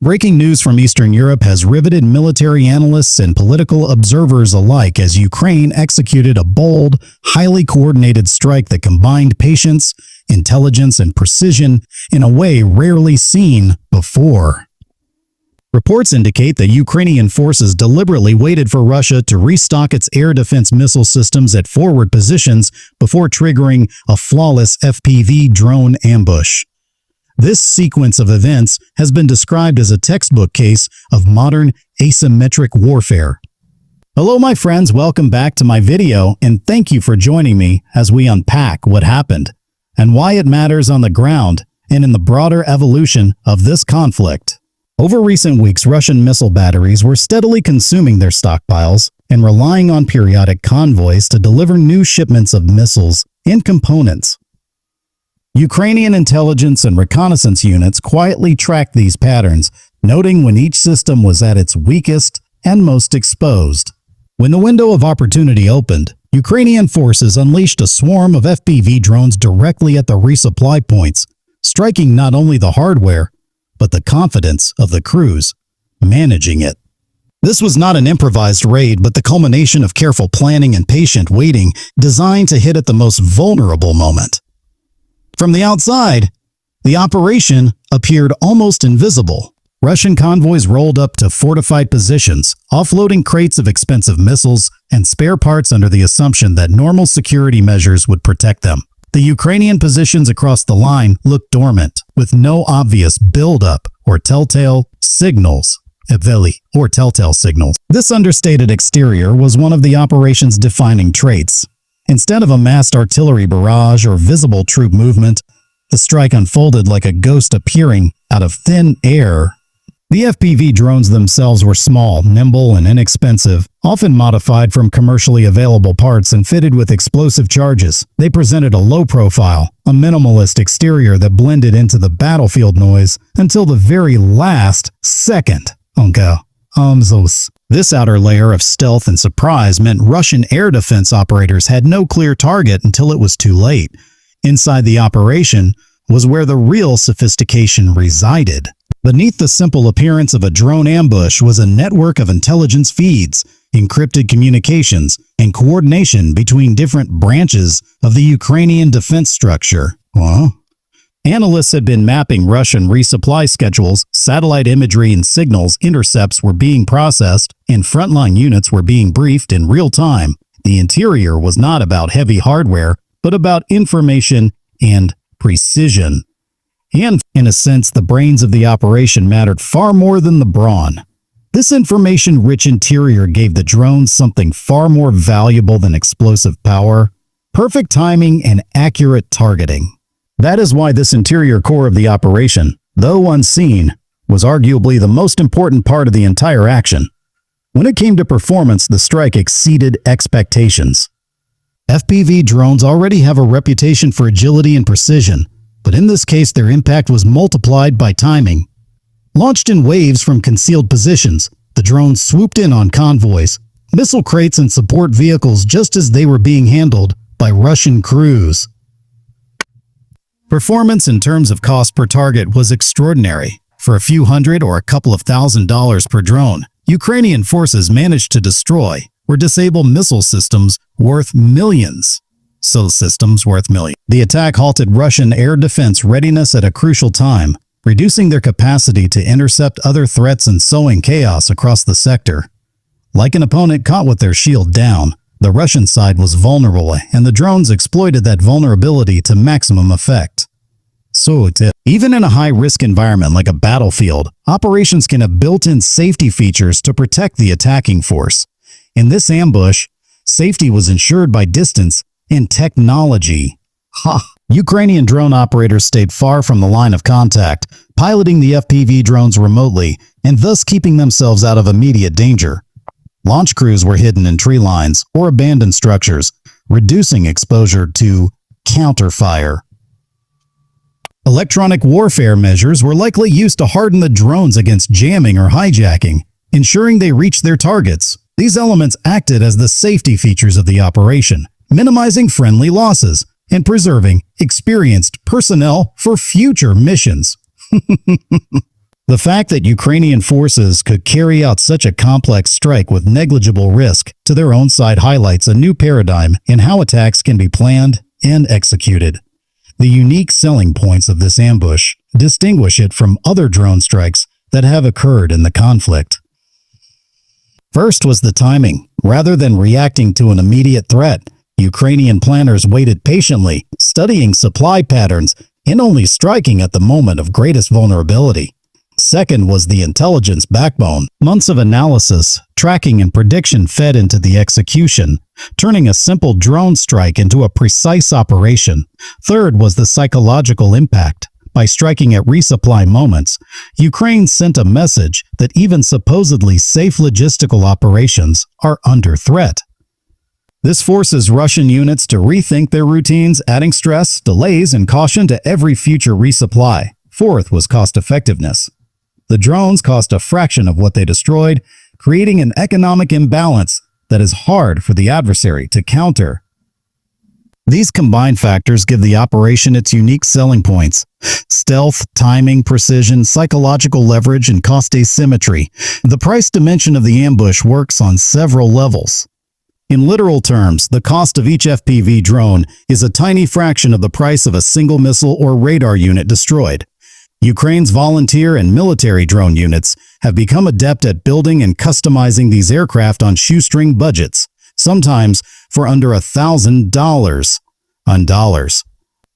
Breaking news from Eastern Europe has riveted military analysts and political observers alike as Ukraine executed a bold, highly coordinated strike that combined patience, intelligence, and precision in a way rarely seen before. Reports indicate that Ukrainian forces deliberately waited for Russia to restock its air defense missile systems at forward positions before triggering a flawless FPV drone ambush. This sequence of events has been described as a textbook case of modern asymmetric warfare. Hello my friends, welcome back to my video and thank you for joining me as we unpack what happened and why it matters on the ground and in the broader evolution of this conflict. Over recent weeks, Russian missile batteries were steadily consuming their stockpiles and relying on periodic convoys to deliver new shipments of missiles and components. Ukrainian intelligence and reconnaissance units quietly tracked these patterns, noting when each system was at its weakest and most exposed. When the window of opportunity opened, Ukrainian forces unleashed a swarm of FPV drones directly at the resupply points, striking not only the hardware, but the confidence of the crews managing it. This was not an improvised raid, but the culmination of careful planning and patient waiting designed to hit at the most vulnerable moment. From the outside, the operation appeared almost invisible. Russian convoys rolled up to fortified positions, offloading crates of expensive missiles and spare parts under the assumption that normal security measures would protect them. The Ukrainian positions across the line looked dormant, with no obvious buildup or telltale signals. This understated exterior was one of the operation's defining traits. Instead of a massed artillery barrage or visible troop movement, the strike unfolded like a ghost appearing out of thin air. The FPV drones themselves were small, nimble, and inexpensive, often modified from commercially available parts and fitted with explosive charges. They presented a low profile, a minimalist exterior that blended into the battlefield noise until the very last second. This outer layer of stealth and surprise meant Russian air defense operators had no clear target until it was too late. Inside the operation was where the real sophistication resided. Beneath the simple appearance of a drone ambush was a network of intelligence feeds, encrypted communications, and coordination between different branches of the Ukrainian defense structure. Analysts had been mapping Russian resupply schedules, satellite imagery and signals intercepts were being processed, and frontline units were being briefed in real time. The interior was not about heavy hardware, but about information and precision. And, in a sense, the brains of the operation mattered far more than the brawn. This information-rich interior gave the drones something far more valuable than explosive power: perfect timing and accurate targeting. That is why this interior core of the operation, though unseen, was arguably the most important part of the entire action. When it came to performance, the strike exceeded expectations. FPV drones already have a reputation for agility and precision, but in this case their impact was multiplied by timing. Launched in waves from concealed positions, the drones swooped in on convoys, missile crates and support vehicles just as they were being handled by Russian crews. Performance in terms of cost per target was extraordinary. For a few hundred or a couple of $1,000s per drone, Ukrainian forces managed to destroy or disable missile systems worth millions. The attack halted Russian air defense readiness at a crucial time, reducing their capacity to intercept other threats and sowing chaos across the sector. Like an opponent caught with their shield down, the Russian side was vulnerable, and the drones exploited that vulnerability to maximum effect. Even in a high-risk environment like a battlefield, operations can have built-in safety features to protect the attacking force. In this ambush, safety was ensured by distance and technology. Ukrainian drone operators stayed far from the line of contact, piloting the FPV drones remotely and thus keeping themselves out of immediate danger. Launch crews were hidden in tree lines or abandoned structures, reducing exposure to counterfire. Electronic warfare measures were likely used to harden the drones against jamming or hijacking, ensuring they reached their targets. These elements acted as the safety features of the operation, minimizing friendly losses and preserving experienced personnel for future missions. The fact that Ukrainian forces could carry out such a complex strike with negligible risk to their own side highlights a new paradigm in how attacks can be planned and executed. The unique selling points of this ambush distinguish it from other drone strikes that have occurred in the conflict. First was the timing. Rather than reacting to an immediate threat, Ukrainian planners waited patiently, studying supply patterns and only striking at the moment of greatest vulnerability. Second was the intelligence backbone. Months of analysis, tracking, and prediction fed into the execution, turning a simple drone strike into a precise operation. Third was the psychological impact. By striking at resupply moments, Ukraine sent a message that even supposedly safe logistical operations are under threat. This forces Russian units to rethink their routines, adding stress, delays, and caution to every future resupply. Fourth was cost-effectiveness. The drones cost a fraction of what they destroyed, creating an economic imbalance that is hard for the adversary to counter. These combined factors give the operation its unique selling points: stealth, timing, precision, psychological leverage, and cost asymmetry. The price dimension of the ambush works on several levels. In literal terms, the cost of each FPV drone is a tiny fraction of the price of a single missile or radar unit destroyed. Ukraine's volunteer and military drone units have become adept at building and customizing these aircraft on shoestring budgets, sometimes for under $1,000 on dollars.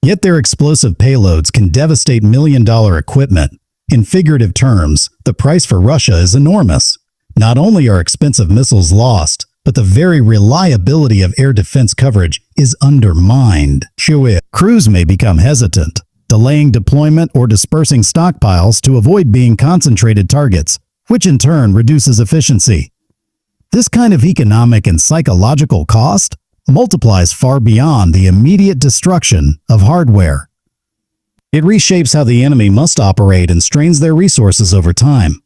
Yet their explosive payloads can devastate million-dollar equipment. In figurative terms, the price for Russia is enormous. Not only are expensive missiles lost, but the very reliability of air defense coverage is undermined. Crews may become hesitant, delaying deployment or dispersing stockpiles to avoid being concentrated targets, which in turn reduces efficiency. This kind of economic and psychological cost multiplies far beyond the immediate destruction of hardware. It reshapes how the enemy must operate and strains their resources over time.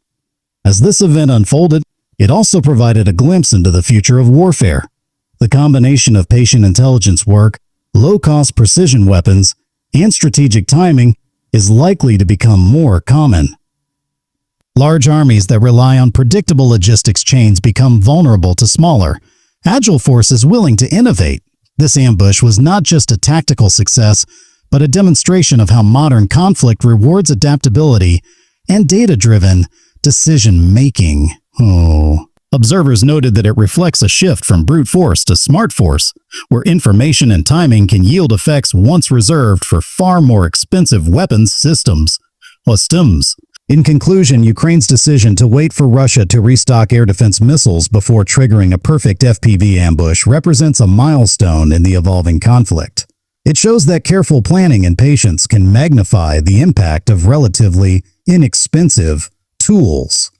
As this event unfolded, it also provided a glimpse into the future of warfare. The combination of patient intelligence work, low-cost precision weapons, and strategic timing is likely to become more common. Large armies that rely on predictable logistics chains become vulnerable to smaller, agile forces willing to innovate. This ambush was not just a tactical success, but a demonstration of how modern conflict rewards adaptability and data-driven decision-making. Observers noted that it reflects a shift from brute force to smart force, where information and timing can yield effects once reserved for far more expensive weapons systems. In conclusion, Ukraine's decision to wait for Russia to restock air defense missiles before triggering a perfect FPV ambush represents a milestone in the evolving conflict. It shows that careful planning and patience can magnify the impact of relatively inexpensive tools.